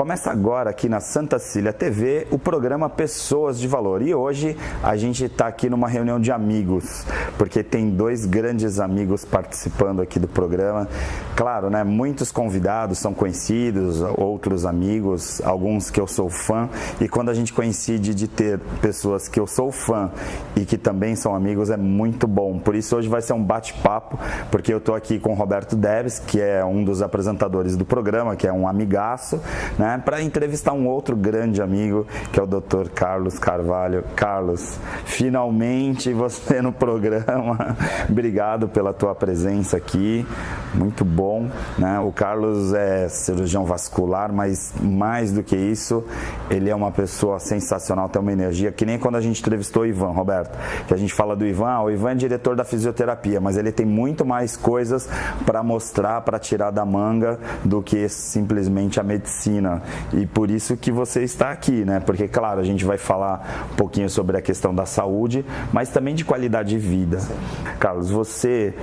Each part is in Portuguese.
Começa agora aqui na Santa Cecília TV o programa Pessoas de Valor. E hoje a gente está aqui numa reunião de amigos, porque tem dois grandes amigos participando aqui do programa. Claro, né? Muitos convidados são conhecidos, outros amigos, alguns que eu sou fã. E quando a gente coincide de ter pessoas que eu sou fã e que também são amigos, é muito bom. Por isso hoje vai ser um bate-papo, porque eu estou aqui com o Roberto Deves, que é um dos apresentadores do programa, que é um amigaço, né? Para entrevistar um outro grande amigo, que é o Dr. Carlos Carvalho. Carlos, finalmente você no programa. Obrigado pela tua presença aqui, muito bom, né? O Carlos é cirurgião vascular, mas mais do que isso, ele é uma pessoa sensacional, tem uma energia, que nem quando a gente entrevistou o Ivan, Roberto, que a gente fala do Ivan, o Ivan é diretor da fisioterapia, mas ele tem muito mais coisas para mostrar, para tirar da manga, do que simplesmente a medicina. E por isso que você está aqui, né? Porque, claro, a gente vai falar um pouquinho sobre a questão da saúde, mas também de qualidade de vida. Sim. Carlos, você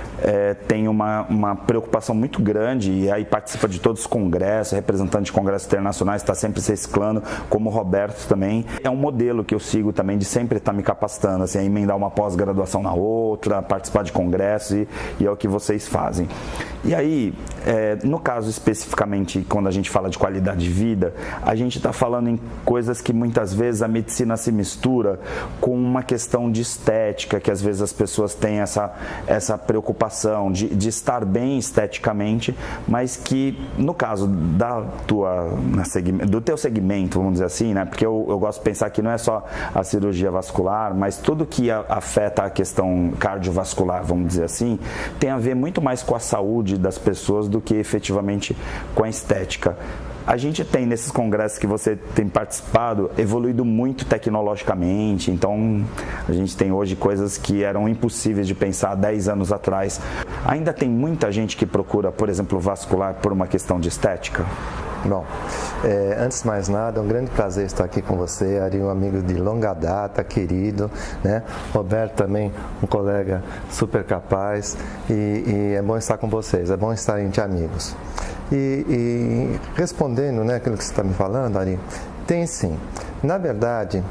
tem uma preocupação muito grande e aí participa de todos os congressos, representante de congressos internacionais, está sempre se reciclando, como o Roberto também. É um modelo que eu sigo também de sempre estar me capacitando, assim, emendar uma pós-graduação na outra, participar de congressos e é o que vocês fazem. E aí, no caso especificamente, quando a gente fala de qualidade de vida, a gente está falando em coisas que muitas vezes a medicina se mistura com uma questão de estética, que às vezes as pessoas têm essa preocupação de estar bem esteticamente, mas que no caso do teu segmento, vamos dizer assim, né? Porque eu gosto de pensar que não é só a cirurgia vascular, mas tudo que afeta a questão cardiovascular, vamos dizer assim, tem a ver muito mais com a saúde das pessoas do que efetivamente com a estética. A gente tem, nesses congressos que você tem participado, evoluído muito tecnologicamente, então a gente tem hoje coisas que eram impossíveis de pensar há 10 anos atrás. Ainda tem muita gente que procura, por exemplo, vascular por uma questão de estética? Bom, antes de mais nada, é um grande prazer estar aqui com você, Ari, um amigo de longa data, querido, né? Roberto também, um colega super capaz e é bom estar com vocês, é bom estar entre amigos. E respondendo, né, aquilo que você está me falando, Ari, tem sim. Na verdade,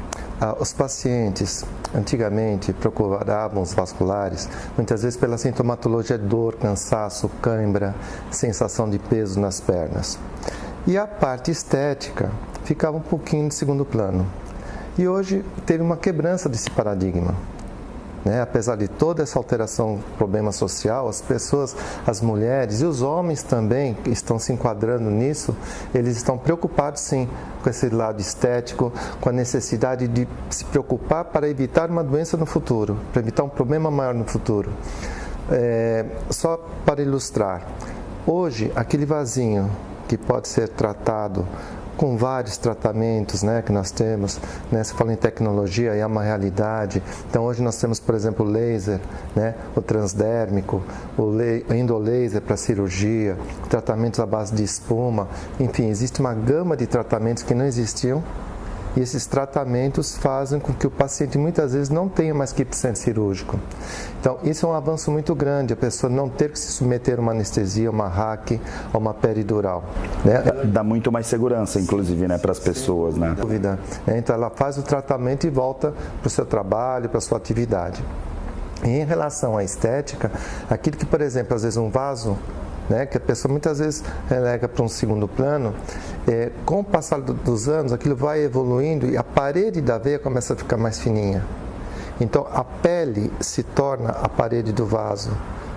os pacientes antigamente procuravam os vasculares, muitas vezes pela sintomatologia de dor, cansaço, cãibra, sensação de peso nas pernas. E a parte estética ficava um pouquinho de segundo plano. E hoje teve uma quebrança desse paradigma. Né? Apesar de toda essa alteração, problema social, as pessoas, as mulheres e os homens também que estão se enquadrando nisso, eles estão preocupados sim com esse lado estético, com a necessidade de se preocupar para evitar uma doença no futuro, para evitar um problema maior no futuro. Só para ilustrar, hoje aquele vasinho que pode ser tratado com vários tratamentos, né, que nós temos, né, se fala em tecnologia, é uma realidade. Então hoje nós temos, por exemplo, o laser, né, o transdérmico, o endolaser para cirurgia, tratamentos à base de espuma, enfim, existe uma gama de tratamentos que não existiam. E esses tratamentos fazem com que o paciente muitas vezes não tenha mais que ir para o centro cirúrgico. Então, isso é um avanço muito grande, a pessoa não ter que se submeter a uma anestesia, uma RAC ou uma peridural. Né? Dá muito mais segurança, inclusive, né, para as pessoas, né? Sem dúvida. Então, ela faz o tratamento e volta para o seu trabalho, para a sua atividade. E em relação à estética, aquilo que, por exemplo, às vezes um vaso, né, que a pessoa muitas vezes relega para um segundo plano, com o passar dos anos aquilo vai evoluindo e a parede da veia começa a ficar mais fininha. Então a pele se torna a parede do vaso.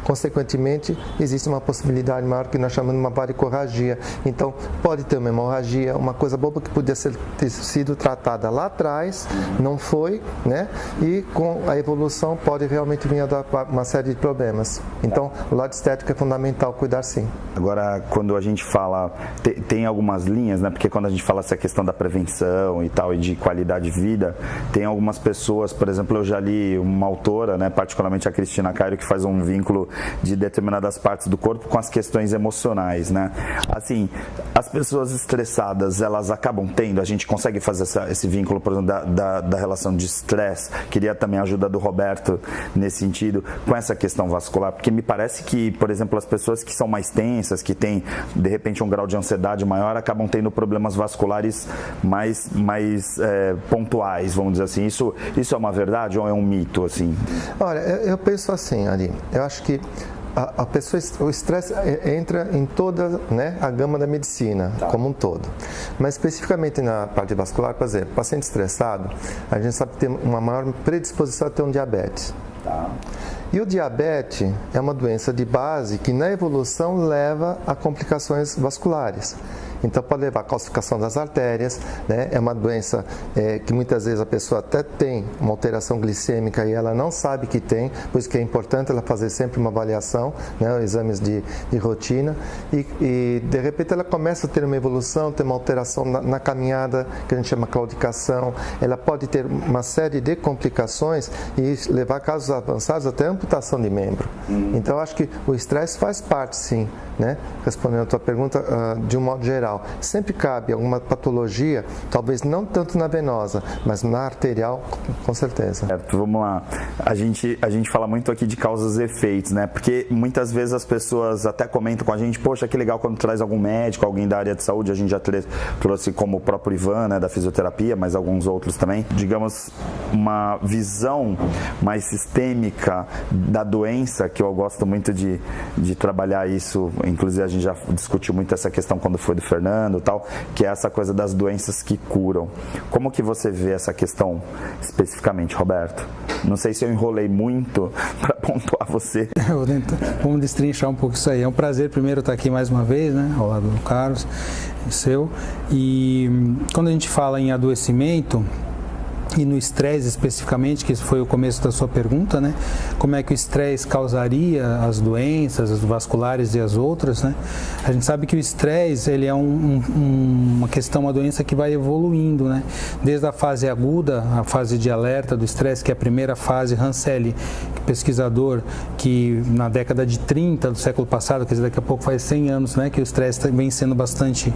Consequentemente, existe uma possibilidade maior que nós chamamos de uma varicorragia. Então, pode ter uma hemorragia, uma coisa boba que podia ter sido tratada lá atrás, não foi, né? E com a evolução pode realmente vir a dar uma série de problemas. Então, o lado estético é fundamental cuidar sim. Agora, quando a gente fala, tem algumas linhas, né? Porque quando a gente fala essa questão da prevenção e tal, e de qualidade de vida, tem algumas pessoas, por exemplo, eu já li uma autora, né? Particularmente a Cristina Cairo, que faz um vínculo de determinadas partes do corpo com as questões emocionais, né? Assim, as pessoas estressadas, elas acabam tendo, a gente consegue fazer esse vínculo, por exemplo, da relação de estresse. Queria também a ajuda do Roberto nesse sentido, com essa questão vascular, porque me parece que, por exemplo, as pessoas que são mais tensas, que têm, de repente, um grau de ansiedade maior, acabam tendo problemas vasculares mais pontuais, vamos dizer assim. Isso é uma verdade ou é um mito, assim? Olha, eu penso assim, Ari, eu acho que a pessoa, o estresse entra em toda, né, a gama da medicina, como um todo. Mas especificamente na parte vascular, por exemplo, paciente estressado, a gente sabe que tem uma maior predisposição a ter um diabetes. E o diabetes é uma doença de base que na evolução leva a complicações vasculares. Então pode levar à calcificação das artérias, né? É uma doença que muitas vezes a pessoa até tem uma alteração glicêmica e ela não sabe que tem, por isso que é importante ela fazer sempre uma avaliação, né? Exames de rotina e de repente ela começa a ter uma evolução, ter uma alteração na caminhada, que a gente chama claudicação, ela pode ter uma série de complicações e levar a casos avançados até amputação de membro. Então acho que o estresse faz parte, sim, né? Respondendo a tua pergunta de um modo geral. Sempre cabe alguma patologia, talvez não tanto na venosa, mas na arterial, com certeza. Certo, vamos lá. A gente fala muito aqui de causas e efeitos, né? Porque muitas vezes as pessoas até comentam com a gente, poxa, que legal quando traz algum médico, alguém da área de saúde, a gente já trouxe como o próprio Ivan, né, da fisioterapia, mas alguns outros também. Digamos, uma visão mais sistêmica da doença, que eu gosto muito de trabalhar isso, inclusive a gente já discutiu muito essa questão quando foi do Fernando e tal, que é essa coisa das doenças que curam. Como que você vê essa questão especificamente, Roberto? Não sei se eu enrolei muito para pontuar você. Vamos destrinchar um pouco isso aí. É um prazer primeiro estar aqui mais uma vez, né, ao lado do Carlos, seu. E quando a gente fala em adoecimento, e no estresse especificamente, que esse foi o começo da sua pergunta, né? Como é que o estresse causaria as doenças, as vasculares e as outras, né? A gente sabe que o estresse, ele é uma doença que vai evoluindo, né? Desde a fase aguda, a fase de alerta do estresse, que é a primeira fase, Hanselli, pesquisador que na década de 30 do século passado, quer dizer, daqui a pouco faz 100 anos, né? Que o estresse vem sendo bastante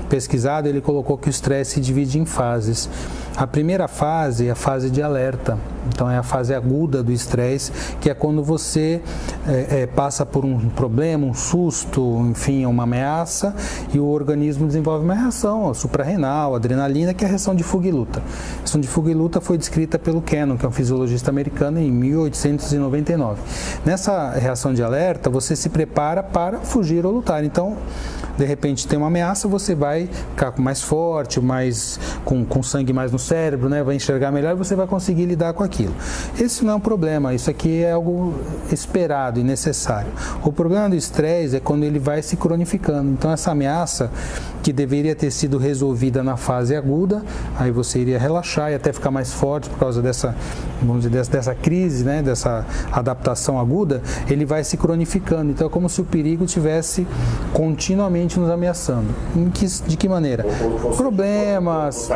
pesquisado, ele colocou que o estresse se divide em fases. A primeira fase é a fase de alerta, então é a fase aguda do estresse, que é quando você passa por um problema, um susto, enfim, uma ameaça, e o organismo desenvolve uma reação, a suprarrenal, a adrenalina, que é a reação de fuga e luta. A reação de fuga e luta foi descrita pelo Cannon, que é um fisiologista americano, em 1899. Nessa reação de alerta, você se prepara para fugir ou lutar. Então, de repente tem uma ameaça, você vai ficar mais forte, com sangue mais no cérebro, né? Vai enxergar melhor e você vai conseguir lidar com aquilo. Esse não é um problema, isso aqui é algo esperado e necessário. O problema do estresse é quando ele vai se cronificando. Então essa ameaça que deveria ter sido resolvida na fase aguda, aí você iria relaxar e até ficar mais forte por causa dessa, vamos dizer, dessa crise, né? Dessa adaptação aguda, ele vai se cronificando. Então é como se o perigo estivesse continuamente nos ameaçando. De que maneira? Problemas.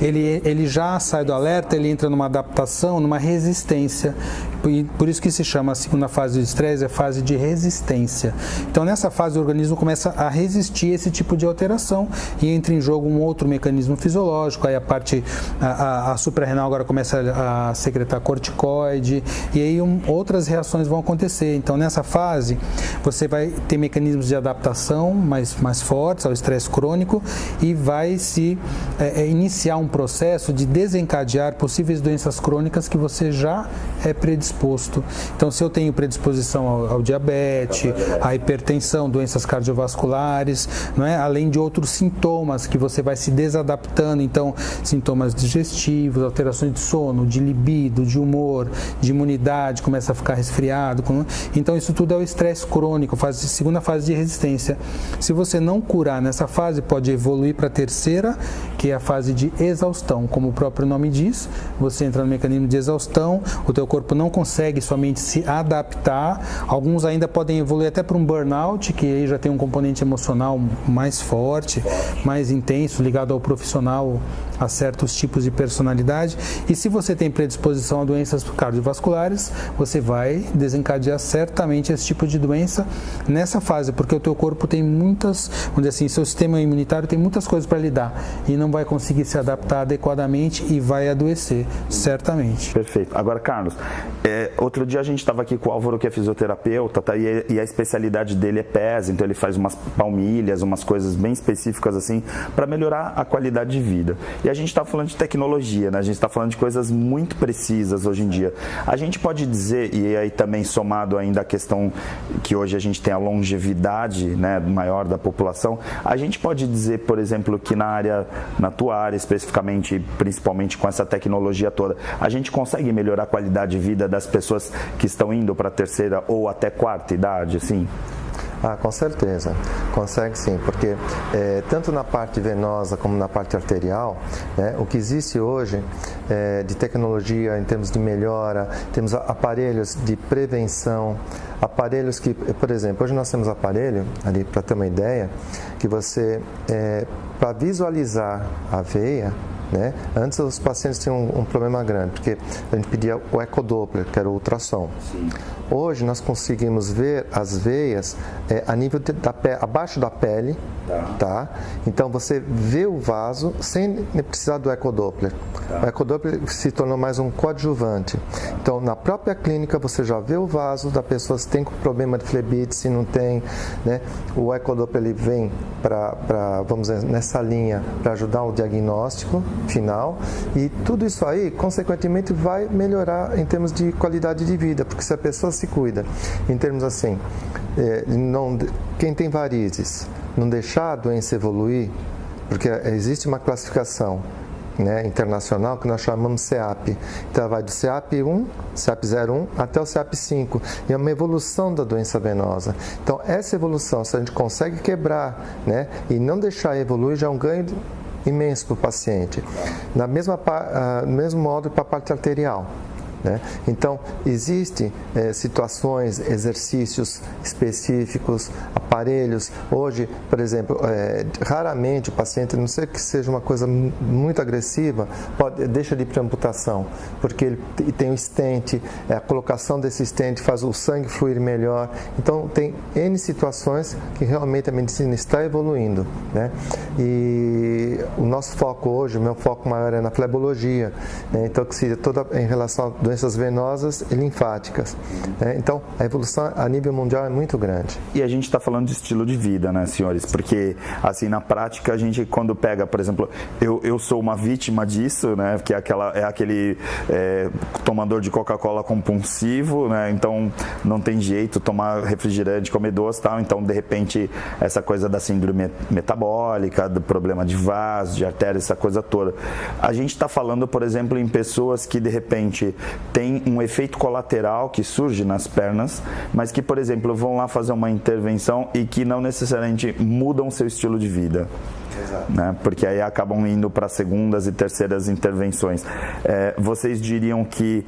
Ele já sai do alerta, ele entra numa adaptação, numa resistência. Por isso que se chama a segunda fase do estresse, é fase de resistência. Então nessa fase o organismo começa a resistir a esse tipo de alteração e entra em jogo um outro mecanismo fisiológico, aí a suprarrenal agora começa a secretar corticoide e aí outras reações vão acontecer. Então nessa fase você vai ter mecanismos de adaptação mais fortes ao estresse crônico e vai se iniciar um processo de desencadear possíveis doenças crônicas que você já é predisposto. Então, se eu tenho predisposição ao diabetes, à hipertensão, doenças cardiovasculares, não é? Além de outros sintomas que você vai se desadaptando, então, sintomas digestivos, alterações de sono, de libido, de humor, de imunidade, começa a ficar resfriado. Então, isso tudo é o estresse crônico, segunda fase de resistência. Se você não curar nessa fase, pode evoluir para a terceira, que é a fase de exaustão. Como o próprio nome diz, você entra no mecanismo de exaustão, o teu corpo não consegue somente se adaptar, alguns ainda podem evoluir até para um burnout, que aí já tem um componente emocional mais forte, mais intenso, ligado ao profissional, a certos tipos de personalidade. E se você tem predisposição a doenças cardiovasculares, você vai desencadear certamente esse tipo de doença nessa fase, porque o teu corpo tem muitas, vamos dizer assim, seu sistema imunitário tem muitas coisas para lidar e não vai conseguir se adaptar adequadamente e vai adoecer, certamente. Perfeito. Agora, Carlos, outro dia a gente estava aqui com o Álvaro, que é fisioterapeuta, tá? E a especialidade dele é pés, então ele faz umas palmilhas, umas coisas bem específicas assim, para melhorar a qualidade de vida. E a gente está falando de tecnologia, né? A gente está falando de coisas muito precisas hoje em dia. A gente pode dizer, e aí também somado ainda a questão que hoje a gente tem a longevidade, né, maior da população, a gente pode dizer, por exemplo, que na tua área especificamente, principalmente com essa tecnologia toda, a gente consegue melhorar a qualidade de vida das pessoas que estão indo para a terceira ou até quarta idade, assim? Com certeza, consegue sim, porque tanto na parte venosa como na parte arterial, né, o que existe hoje de tecnologia em termos de melhora, temos aparelhos de prevenção, aparelhos que, por exemplo, hoje nós temos aparelho, ali para ter uma ideia, que você, para visualizar a veia, né? Antes os pacientes tinham um problema grande, porque a gente pedia o ecodoppler, que era o ultrassom. Sim. Hoje nós conseguimos ver as veias a nível abaixo da pele, tá? Então você vê o vaso sem precisar do ecodoppler. O ecodoppler se tornou mais um coadjuvante. Então na própria clínica você já vê o vaso da pessoa, se tem problema de flebite, se não tem, né? O ecodoppler ele vem vamos dizer, nessa linha para ajudar o diagnóstico final, e tudo isso aí consequentemente vai melhorar em termos de qualidade de vida, porque se a pessoa se cuida em termos assim, quem tem varizes, não deixar a doença evoluir, porque existe uma classificação, né, internacional que nós chamamos CEAP. Então vai do CEAP 1, CEAP 01 até o CEAP 5, e é uma evolução da doença venosa. Então essa evolução, se a gente consegue quebrar, né, e não deixar evoluir, já é um ganho imenso para o paciente. No mesmo modo para a parte arterial, né? Então, existem situações, exercícios específicos, aparelhos. Hoje, por exemplo, raramente o paciente, a não ser que seja uma coisa muito agressiva, deixa de ir para amputação, porque ele tem o stent, a colocação desse stent faz o sangue fluir melhor. Então, tem N situações que realmente a medicina está evoluindo, né? E o nosso foco hoje, o meu foco maior é na flebologia, né? Então, que seria toda em relação a doenças venosas e linfáticas, né? Então, a evolução a nível mundial é muito grande. E a gente está falando de estilo de vida, né, senhores? Porque, assim, na prática, a gente, quando pega, por exemplo, eu sou uma vítima disso, né, que é aquele tomador de Coca-Cola compulsivo, né, então não tem jeito, tomar refrigerante, comer doce e tal, então, de repente, essa coisa da síndrome metabólica, do problema de vaso, de artéria, essa coisa toda. A gente está falando, por exemplo, em pessoas que, de repente, tem um efeito colateral que surge nas pernas, mas que, por exemplo, vão lá fazer uma intervenção e que não necessariamente mudam seu estilo de vida. Exato. Né? Porque aí acabam indo para segundas e terceiras intervenções. Vocês diriam que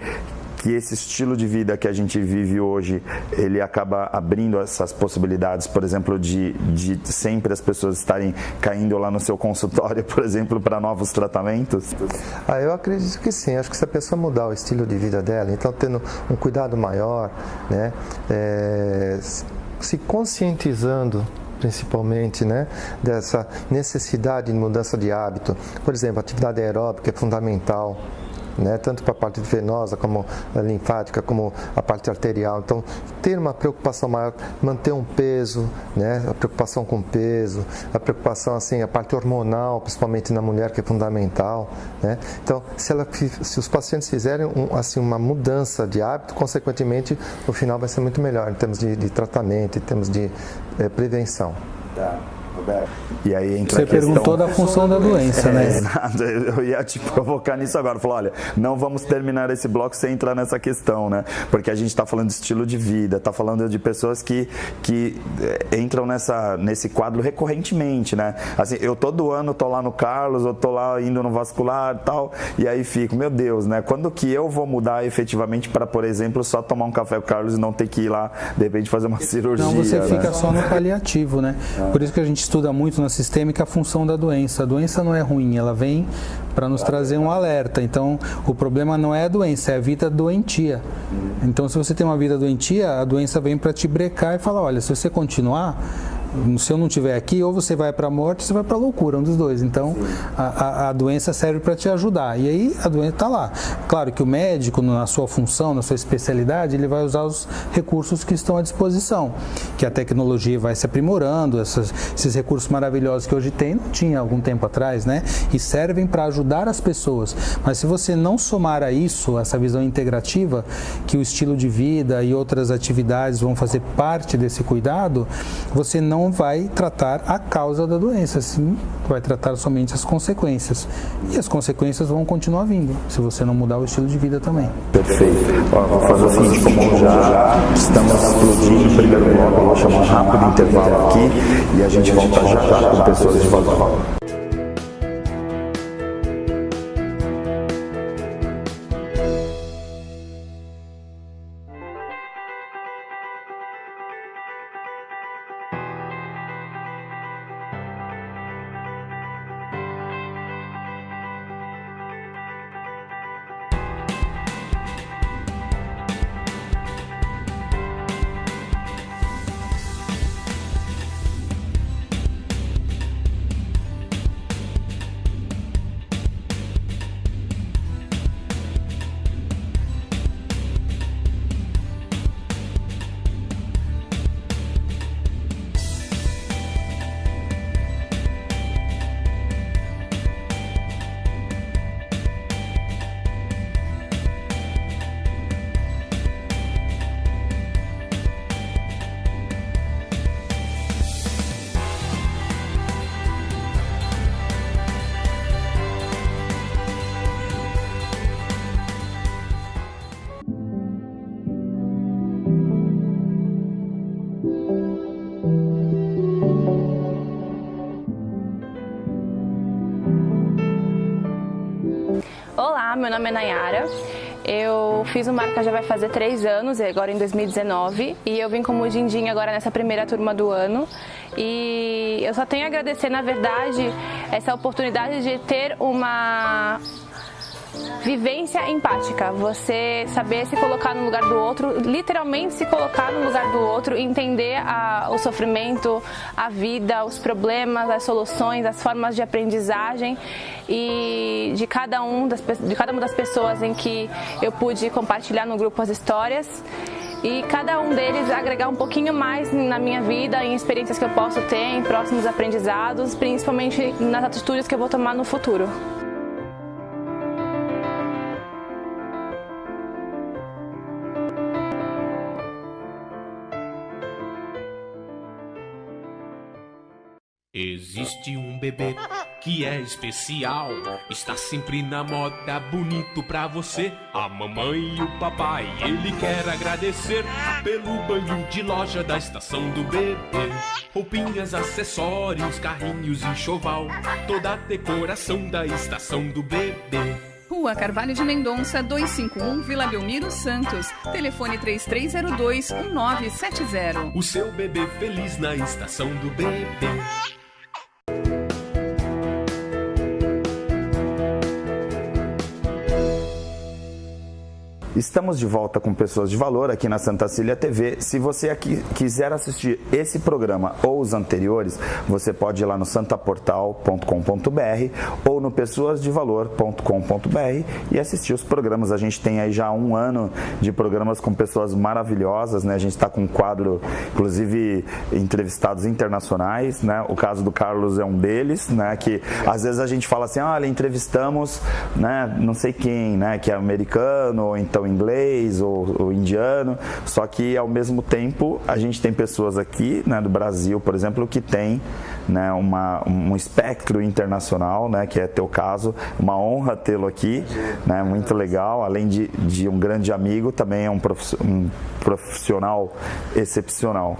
esse estilo de vida que a gente vive hoje, ele acaba abrindo essas possibilidades, por exemplo, de sempre as pessoas estarem caindo lá no seu consultório, por exemplo, para novos tratamentos? Eu acredito que sim. Acho que se a pessoa mudar o estilo de vida dela, então tendo um cuidado maior, né, se conscientizando principalmente, né, dessa necessidade de mudança de hábito. Por exemplo, a atividade aeróbica é fundamental, né, tanto para a parte venosa como a linfática, como a parte arterial. Então, ter uma preocupação maior, manter um peso, né, a preocupação com o peso, a preocupação, assim, a parte hormonal, principalmente na mulher, que é fundamental, né? Então, se os pacientes fizerem uma mudança de hábito, consequentemente, o final vai ser muito melhor em termos de tratamento, em termos de prevenção. Tá. E aí entra Você perguntou da função da doença, né? Exato. Eu ia te provocar nisso agora. Falar, olha, não vamos terminar esse bloco sem entrar nessa questão, né? Porque a gente está falando de estilo de vida, está falando de pessoas que entram nesse quadro recorrentemente, né? Assim, eu todo ano tô lá no Carlos, eu tô lá indo no vascular e tal, e aí fico, meu Deus, né? Quando que eu vou mudar efetivamente para, por exemplo, só tomar um café com o Carlos e não ter que ir lá, de repente, fazer uma cirurgia? Não, você né? fica só no paliativo, né? Por isso que a gente estuda muito na sistêmica a função da doença. A doença não é ruim, ela vem para nos trazer um alerta. Então, o problema não é a doença, é a vida doentia. Então, se você tem uma vida doentia, a doença vem para te brecar e falar, olha, se você continuar, se eu não estiver aqui, ou você vai para a morte, ou você vai para a loucura, um dos dois. Então, a doença serve para te ajudar. E aí, a doença está lá. Claro que o médico, na sua função, na sua especialidade, ele vai usar os recursos que estão à disposição. Que a tecnologia vai se aprimorando, esses recursos maravilhosos que hoje tem, não tinha algum tempo atrás, né? E servem para ajudar as pessoas. Mas se você não somar a isso, essa visão integrativa, que o estilo de vida e outras atividades vão fazer parte desse cuidado, você não vai tratar a causa da doença, sim, vai tratar somente as consequências. E as consequências vão continuar vindo, se você não mudar o estilo de vida também. Perfeito. Vou fazer o seguinte, como já estamos explodindo o primeiro bloco, eu vou chamar um rápido intervalo aqui e a gente volta já com pessoas de valor. Olá, meu nome é Nayara. Eu fiz o Marca já vai fazer 3 anos, agora em 2019, e eu vim como Dindim agora nessa primeira turma do ano. E eu só tenho a agradecer, na verdade, essa oportunidade de ter uma vivência empática, você saber se colocar no lugar do outro, literalmente se colocar no lugar do outro, entender o sofrimento, a vida, os problemas, as soluções, as formas de aprendizagem e de cada uma das pessoas em que eu pude compartilhar no grupo as histórias. E cada um deles agregar um pouquinho mais na minha vida, em experiências que eu posso ter, em próximos aprendizados, principalmente nas atitudes que eu vou tomar no futuro. Existe um bebê que é especial, está sempre na moda, bonito pra você. A mamãe e o papai, ele quer agradecer pelo banho de loja da estação do bebê. Roupinhas, acessórios, carrinhos, enxoval, toda a decoração da estação do bebê. Rua Carvalho de Mendonça, 251, Vila Belmiro, Santos. Telefone 3302-1970. O seu bebê feliz na estação do bebê. Estamos de volta com Pessoas de Valor aqui na Santa Cília TV. Se você aqui quiser assistir esse programa ou os anteriores, você pode ir lá no santaportal.com.br ou no pessoasdevalor.com.br e assistir os programas. A gente tem aí já 1 ano de programas com pessoas maravilhosas, né? A gente está com um quadro, inclusive, entrevistados internacionais, né? O caso do Carlos é um deles, né? Que às vezes a gente fala assim, olha, entrevistamos, né? Não sei quem, né? Que é americano ou então o inglês ou o indiano, só que ao mesmo tempo a gente tem pessoas aqui, né, do Brasil, por exemplo, que tem, né, um espectro internacional, né, que é teu caso, uma honra tê-lo aqui, né, muito legal, além de um grande amigo, também é um profissional excepcional.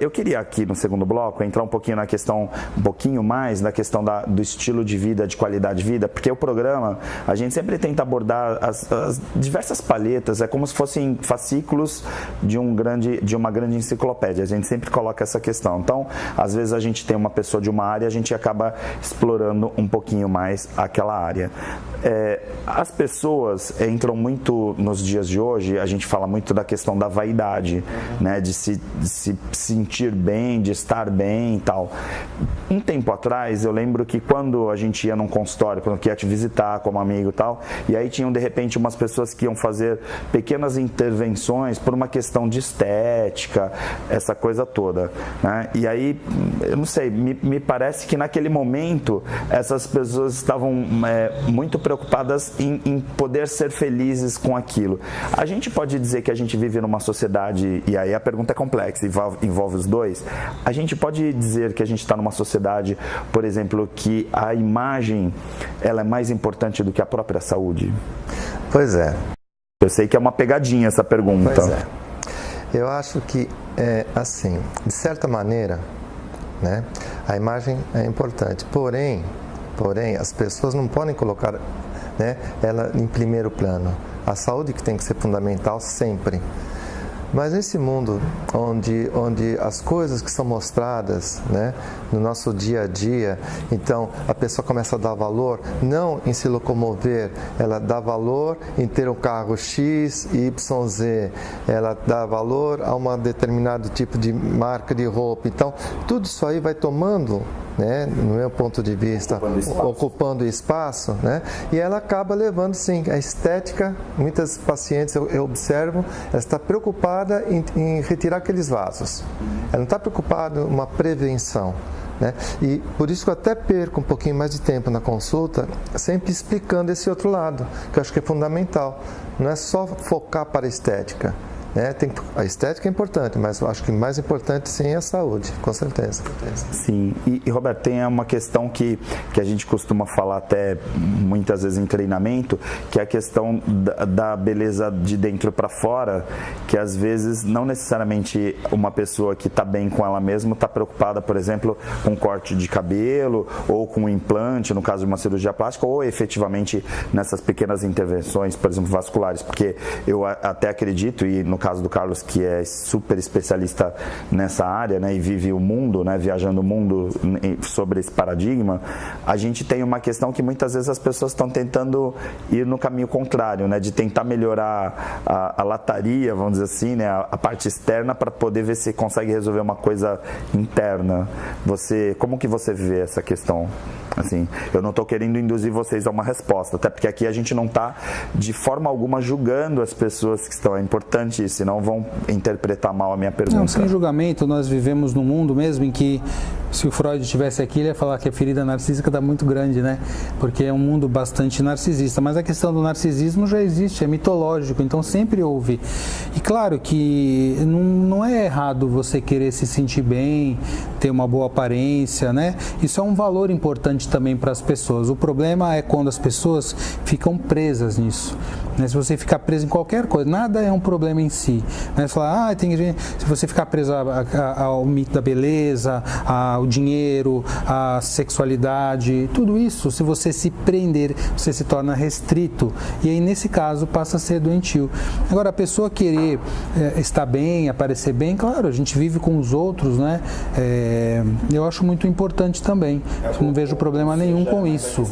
Eu queria aqui no segundo bloco entrar um pouquinho na questão, um pouquinho mais na questão do estilo de vida, de qualidade de vida, porque o programa, a gente sempre tenta abordar as diversas palhetas, é como se fossem fascículos de uma grande enciclopédia, a gente sempre coloca essa questão. Então, às vezes a gente tem uma pessoa de uma área, a gente acaba explorando um pouquinho mais aquela área. As pessoas entram muito nos dias de hoje, a gente fala muito da questão da vaidade, né, de se sentir bem, de estar bem e tal. Um tempo atrás, eu lembro que quando a gente ia num consultório, quando eu ia te visitar como amigo e tal, e aí tinham de repente umas pessoas que iam fazer pequenas intervenções por uma questão de estética, essa coisa toda, né? E aí, eu não sei, me parece que naquele momento essas pessoas estavam muito preocupadas em poder ser felizes com aquilo. A gente pode dizer que a gente vive numa sociedade, e aí a pergunta é complexa, envolve os dois. A gente pode dizer que a gente está numa sociedade, por exemplo, que a imagem ela é mais importante do que a própria saúde? Pois é. Eu sei que é uma pegadinha essa pergunta. Pois é. Eu acho que, assim, de certa maneira, né, a imagem é importante. Porém, as pessoas não podem colocar, né, ela em primeiro plano. A saúde que tem que ser fundamental sempre. Mas nesse mundo onde as coisas que são mostradas, né, no nosso dia a dia, então a pessoa começa a dar valor não em se locomover, ela dá valor em ter um carro X, Y, Z, ela dá valor a um determinado tipo de marca de roupa. Então tudo isso aí vai tomando, né, no meu ponto de vista, ocupando espaço, né, e ela acaba levando, sim, a estética. Muitas pacientes eu observo, ela está preocupada em retirar aqueles vasos, ela não está preocupada em uma prevenção, né? E por isso que eu até perco um pouquinho mais de tempo na consulta, sempre explicando esse outro lado, que eu acho que é fundamental. Não é só focar para a estética, né? A estética é importante, mas eu acho que mais importante sim é a saúde, com certeza. Sim, e Roberto, tem uma questão que a gente costuma falar até muitas vezes em treinamento, que é a questão da beleza de dentro para fora, que às vezes não necessariamente uma pessoa que está bem com ela mesma está preocupada, por exemplo, com corte de cabelo ou com implante, no caso de uma cirurgia plástica, ou efetivamente nessas pequenas intervenções, por exemplo, vasculares, porque eu até acredito, e no caso do Carlos, que é super especialista nessa área, né, e vive o mundo, né, viajando o mundo sobre esse paradigma, a gente tem uma questão que muitas vezes as pessoas estão tentando ir no caminho contrário, né, de tentar melhorar a lataria, vamos dizer assim, né, a parte externa, para poder ver se consegue resolver uma coisa interna. Como que você vê essa questão? Assim, eu não estou querendo induzir vocês a uma resposta, até porque aqui a gente não está de forma alguma julgando as pessoas que estão. É importante isso, senão vão interpretar mal a minha pergunta. Não, sem julgamento. Nós vivemos num mundo mesmo em que, se o Freud estivesse aqui, ele ia falar que a ferida narcísica está muito grande, né? Porque é um mundo bastante narcisista. Mas a questão do narcisismo já existe, é mitológico, então sempre houve. E claro que não é errado você querer se sentir bem, ter uma boa aparência, né? Isso é um valor importante também para as pessoas. O problema é quando as pessoas ficam presas nisso, né? Se você ficar preso em qualquer coisa, nada é um problema em si, né? Você fala, tem gente, se você ficar preso ao mito da beleza, ao dinheiro, à sexualidade, tudo isso, se você se prender, você se torna restrito, e aí nesse caso passa a ser doentio. Agora, a pessoa querer estar bem, aparecer bem, claro, a gente vive com os outros, né? Eu acho muito importante também. Eu não vejo problema nenhum com isso.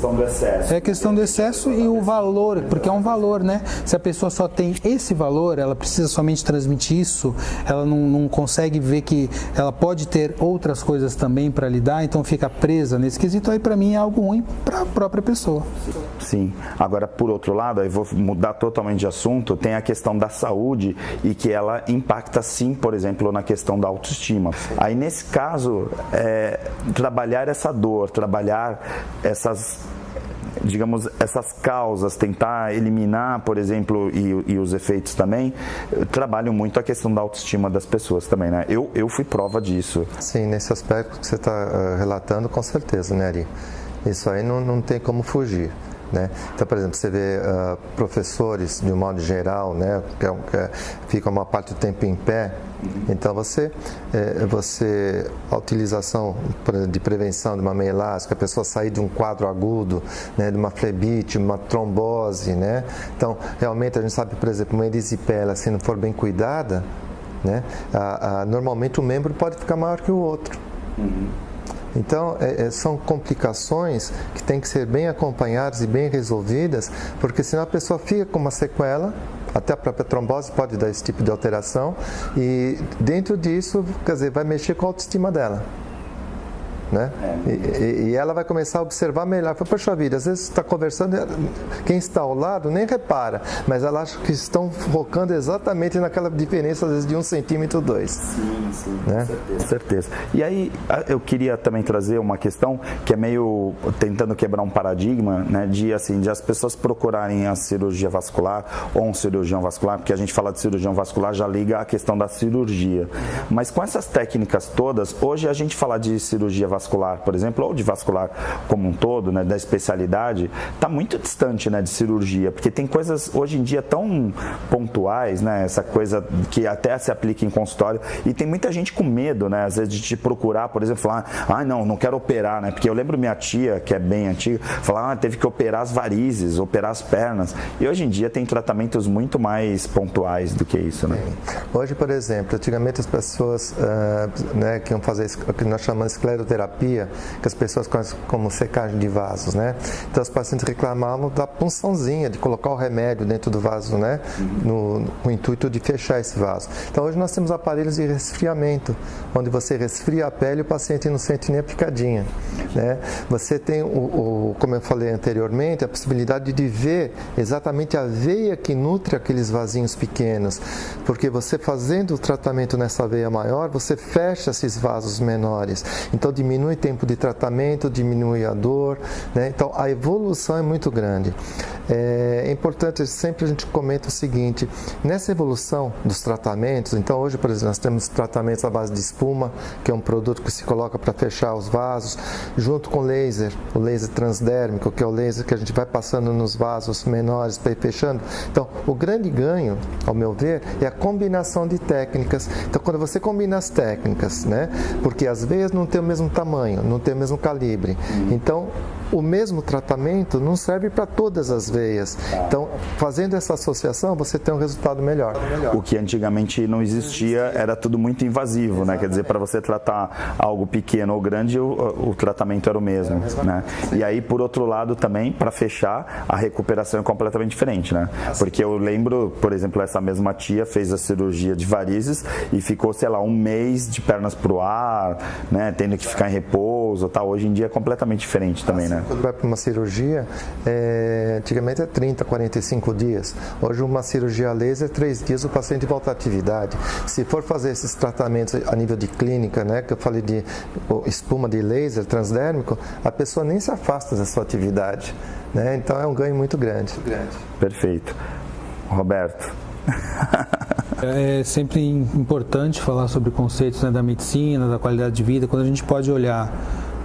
É questão do excesso e o valor, porque é um valor, né? Se a pessoa só tem esse valor, ela precisa somente transmitir isso, ela não consegue ver que ela pode ter outras coisas também para lidar, então fica presa nesse quesito. Aí para mim é algo ruim para a própria pessoa. Sim. Agora, por outro lado, aí vou mudar totalmente de assunto, tem a questão da saúde e que ela impacta sim, por exemplo, na questão da autoestima. Aí nesse caso, trabalhar essa dor, trabalhar digamos, essas causas, tentar eliminar, por exemplo, e os efeitos também, trabalham muito a questão da autoestima das pessoas também, né? Eu fui prova disso. Sim, nesse aspecto que você está relatando, com certeza, né, Ari? Isso aí não tem como fugir. Né? Então, por exemplo, você vê professores, de um modo geral, né, que ficam uma parte do tempo em pé. Então, a utilização, por exemplo, de prevenção de uma meia elástica, a pessoa sair de um quadro agudo, né, de uma flebite, uma trombose, né? Então, realmente, a gente sabe, por exemplo, uma erisipela, se não for bem cuidada, né, normalmente o membro pode ficar maior que o outro. Então, são complicações que têm que ser bem acompanhadas e bem resolvidas, porque senão a pessoa fica com uma sequela, até a própria trombose pode dar esse tipo de alteração, e dentro disso, quer dizer, vai mexer com a autoestima dela. Né? E ela vai começar a observar melhor. Poxa vida, às vezes está conversando, quem está ao lado nem repara, mas ela acha que estão focando exatamente naquela diferença, às vezes, de 1 centímetro ou 2. Sim, né? Com certeza. E aí, eu queria também trazer uma questão que é meio tentando quebrar um paradigma, né, de as pessoas procurarem a cirurgia vascular ou um cirurgião vascular, porque a gente fala de cirurgião vascular, já liga a questão da cirurgia. Mas com essas técnicas todas, hoje a gente fala de cirurgia vascular, por exemplo, ou de vascular como um todo, né, da especialidade, está muito distante, né, de cirurgia, porque tem coisas hoje em dia tão pontuais, né, essa coisa que até se aplica em consultório, e tem muita gente com medo, né, às vezes de te procurar, por exemplo, falar, não quero operar, né, porque eu lembro minha tia, que é bem antiga, falar, teve que operar as varizes, operar as pernas, e hoje em dia tem tratamentos muito mais pontuais do que isso, né. Hoje, por exemplo, antigamente as pessoas né, que iam fazer o que nós chamamos de escleroterapia, que as pessoas conhecem como secagem de vasos, né? Então, os pacientes reclamavam da punçãozinha, de colocar o remédio dentro do vaso, né? No intuito de fechar esse vaso. Então, hoje nós temos aparelhos de resfriamento, onde você resfria a pele e o paciente não sente nem a picadinha, né? Você tem, como eu falei anteriormente, a possibilidade de ver exatamente a veia que nutre aqueles vasinhos pequenos, porque você fazendo o tratamento nessa veia maior, você fecha esses vasos menores. Então, diminui o tempo de tratamento, diminui a dor, né? Então a evolução é muito grande. É importante, sempre a gente comenta o seguinte, nessa evolução dos tratamentos, então hoje, por exemplo, nós temos tratamentos à base de espuma, que é um produto que se coloca para fechar os vasos, junto com o laser transdérmico, que é o laser que a gente vai passando nos vasos menores para ir fechando. Então, o grande ganho, ao meu ver, é a combinação de técnicas. Então, quando você combina as técnicas, né? Porque as veias não têm o mesmo tamanho, não tem o mesmo calibre. Então, o mesmo tratamento não serve para todas as veias. Então, fazendo essa associação, você tem um resultado melhor. O que antigamente não existia, era tudo muito invasivo, né? Quer dizer, para você tratar algo pequeno ou grande, o tratamento era o mesmo, né? E aí, por outro lado, também, para fechar, a recuperação é completamente diferente, né? Porque eu lembro, por exemplo, essa mesma tia fez a cirurgia de varizes e ficou, sei lá, 1 mês de pernas para o ar, né? Tendo que ficar em repouso, tal. Hoje em dia é completamente diferente também, né? Quando vai para uma cirurgia, antigamente é 30, 45 dias. Hoje uma cirurgia laser, 3 dias o paciente volta à atividade. Se for fazer esses tratamentos a nível de clínica, né, que eu falei de espuma de laser transdérmico, a pessoa nem se afasta da sua atividade, né? Então é um ganho muito grande. Perfeito. Roberto. É sempre importante falar sobre conceitos, né, da medicina, da qualidade de vida, quando a gente pode olhar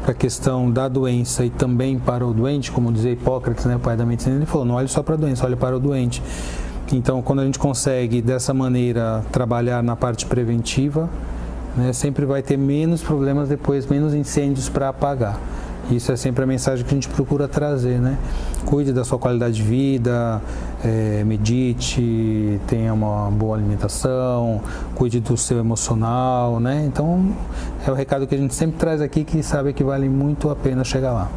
para a questão da doença e também para o doente, como dizia Hipócrates, né, o pai da medicina, ele falou, não olhe só para a doença, olhe para o doente. Então, quando a gente consegue, dessa maneira, trabalhar na parte preventiva, né, sempre vai ter menos problemas depois, menos incêndios para apagar. Isso é sempre a mensagem que a gente procura trazer, né? Cuide da sua qualidade de vida, medite, tenha uma boa alimentação, cuide do seu emocional, né? Então, é o recado que a gente sempre traz aqui, que sabe que vale muito a pena chegar lá.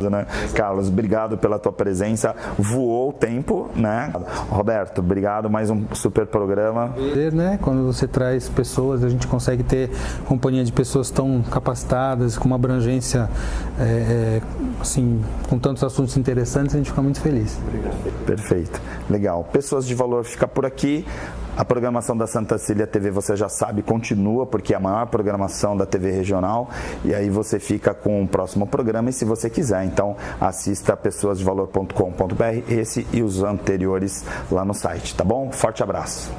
Carlos, obrigado pela tua presença. Voou o tempo, né? Roberto, obrigado, mais um super programa. Né? Quando você traz pessoas, a gente consegue ter companhia de pessoas tão capacitadas, com uma abrangência, assim, com tantos assuntos interessantes, a gente fica muito feliz. Obrigado. Perfeito. Legal. Pessoas de Valor fica por aqui. A programação da Santa Cecília TV, você já sabe, continua, porque é a maior programação da TV regional, e aí você fica com o próximo programa, e se você quiser, então assista pessoasdevalor.com.br, esse e os anteriores lá no site, tá bom? Forte abraço!